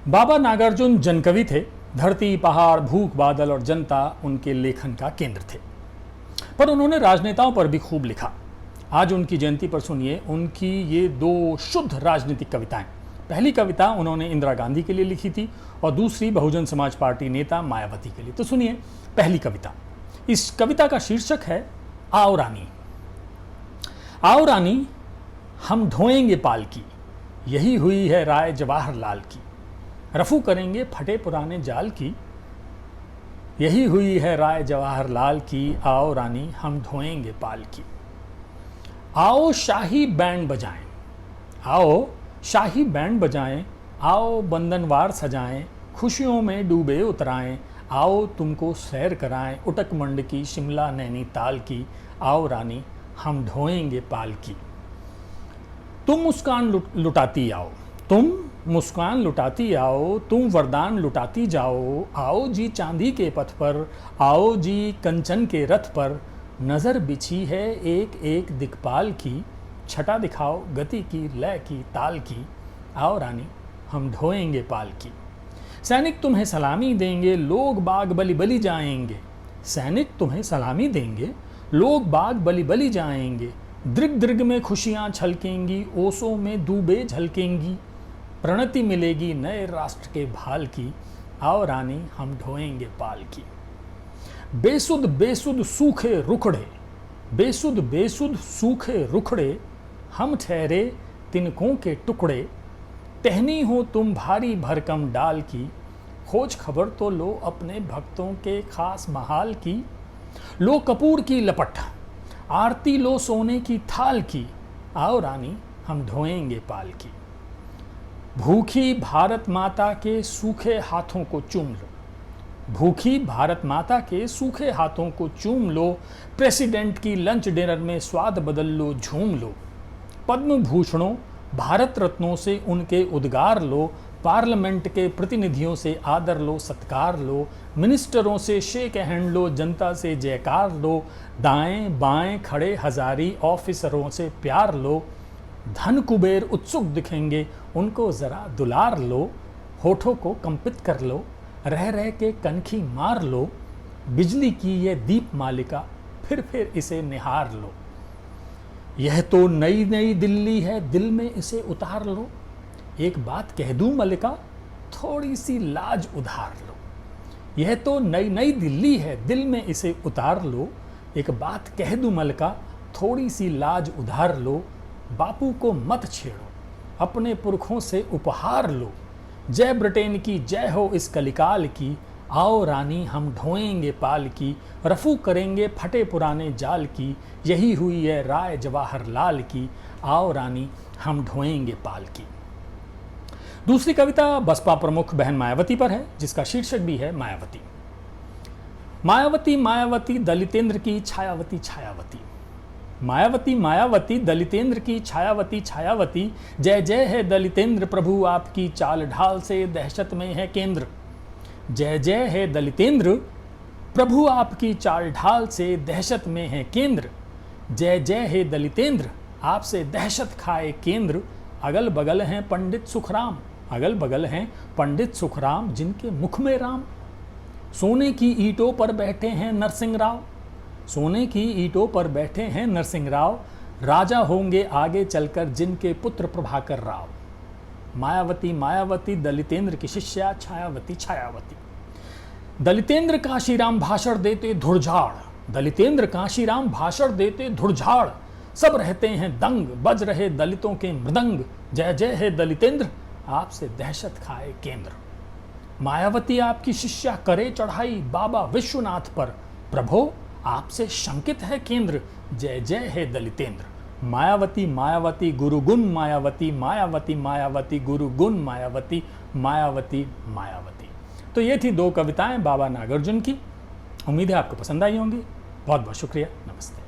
बाबा नागार्जुन जनकवि थे। धरती, पहाड़, भूख, बादल और जनता उनके लेखन का केंद्र थे। पर उन्होंने राजनेताओं पर भी खूब लिखा। आज उनकी जयंती पर सुनिए उनकी ये दो शुद्ध राजनीतिक कविताएं। पहली कविता उन्होंने इंदिरा गांधी के लिए लिखी थी और दूसरी बहुजन समाज पार्टी नेता मायावती के लिए। तो सुनिए पहली कविता। इस कविता का शीर्षक है आओ रानी। आओ रानी हम ढोएंगे पालकी, यही हुई है राय जवाहरलाल की। रफू करेंगे फटे पुराने जाल की, यही हुई है राय जवाहरलाल की। आओ रानी हम ढोएंगे पालकी। आओ शाही बैंड बजाएं, आओ शाही बैंड बजाएं, आओ बंधनवार सजाएं, खुशियों में डूबे उतराएं। आओ तुमको सैर कराएं उटक मंड की, शिमला नैनीताल की। आओ रानी हम ढोएंगे पालकी। तुम मुस्कान लुटाती आओ, तुम मुस्कान लुटाती आओ, तुम वरदान लुटाती जाओ। आओ जी चांदी के पथ पर, आओ जी कंचन के रथ पर। नज़र बिछी है एक एक दिक्पाल की, छटा दिखाओ गति की, लय की, ताल की। आओ रानी हम ढोएंगे पालकी। सैनिक तुम्हें सलामी देंगे, लोग बाग बलि बलि जाएंगे। सैनिक तुम्हें सलामी देंगे, लोग बाग बलि बलि जाएंगे। दृग दृग में खुशियाँ छलकेंगी, ओसों में दूबे झलकेंगी। प्रणति मिलेगी नए राष्ट्र के भाल की। आओ रानी हम ढोएंगे पालकी। बेसुध बेसुध सूखे रुखड़े, बेसुध बेसुध सूखे रुखड़े, हम ठहरे तिनकों के टुकड़े। टहनी हो तुम भारी भरकम डाल की, खोज खबर तो लो अपने भक्तों के खास महाल की। लो कपूर की लपट, आरती लो सोने की थाल की। आओ रानी हम ढोएंगे पालकी। भूखी भारत माता के सूखे हाथों को चूम लो, भूखी भारत माता के सूखे हाथों को चूम लो। प्रेसिडेंट की लंच डिनर में स्वाद बदल लो, झूम लो। पद्म भूषणों भारत रत्नों से उनके उद्गार लो। पार्लियामेंट के प्रतिनिधियों से आदर लो, सत्कार लो। मिनिस्टरों से शेक हैंड लो, जनता से जयकार लो। दाएं बाएं खड़े हजारी ऑफिसरों से प्यार लो। धन कुबेर उत्सुक दिखेंगे, उनको जरा दुलार लो। होठों को कंपित कर लो, रह रह के कनखी मार लो। बिजली की ये दीप मालिका, फिर इसे निहार लो। यह तो नई नई दिल्ली है, दिल में इसे उतार लो। एक बात कह दूं मलिका, थोड़ी सी लाज उधार लो। यह तो नई नई दिल्ली है, दिल में इसे उतार लो। एक बात कह दूं मलिका, थोड़ी सी लाज उधार लो। बापू को मत छेड़ो, अपने पुरखों से उपहार लो। जय ब्रिटेन की जय हो इस कलिकाल की। आओ रानी हम ढोएंगे पालकी, रफू करेंगे फटे पुराने जाल की। यही हुई है राय जवाहरलाल की। आओ रानी हम ढोएंगे पालकी। दूसरी कविता बसपा प्रमुख बहन मायावती पर है, जिसका शीर्षक भी है मायावती। मायावती मायावती दलितेंद्र की छायावती छायावती। मायावती मायावती दलितेंद्र की छायावती छायावती। जय जय है दलितेंद्र प्रभु आपकी चाल ढाल से दहशत में है केंद्र। जय जय है दलितेंद्र प्रभु आपकी चाल ढाल से दहशत में है केंद्र। जय जय है दलितेंद्र आपसे दहशत खाए केंद्र। अगल बगल हैं पंडित सुखराम, अगल बगल हैं पंडित सुखराम, जिनके मुख में राम। सोने की ईंटों पर बैठे हैं नरसिंह राव, सोने की ईंटों पर बैठे हैं नरसिंह राव। राजा होंगे आगे चलकर जिनके पुत्र प्रभाकर राव। मायावती मायावती दलितेंद्र की शिष्या छायावती छायावती। दलितेंद्र काशीराम भाषण देते धुरझाड़, दलितेंद्र काशीराम भाषण देते धुरझाड़। सब रहते हैं दंग, बज रहे दलितों के मृदंग। जय जय है दलितेंद्र आपसे दहशत खाए केंद्र। मायावती आपकी शिष्या करे चढ़ाई बाबा विश्वनाथ पर। प्रभो आपसे शंकित है केंद्र। जय जय है दलितेंद्र। मायावती मायावती गुरुगुण मायावती, मायावती मायावती गुरुगुण मायावती, मायावती मायावती। तो ये थी दो कविताएं बाबा नागार्जुन की। उम्मीद है आपको पसंद आई होंगी। बहुत बहुत शुक्रिया। नमस्ते।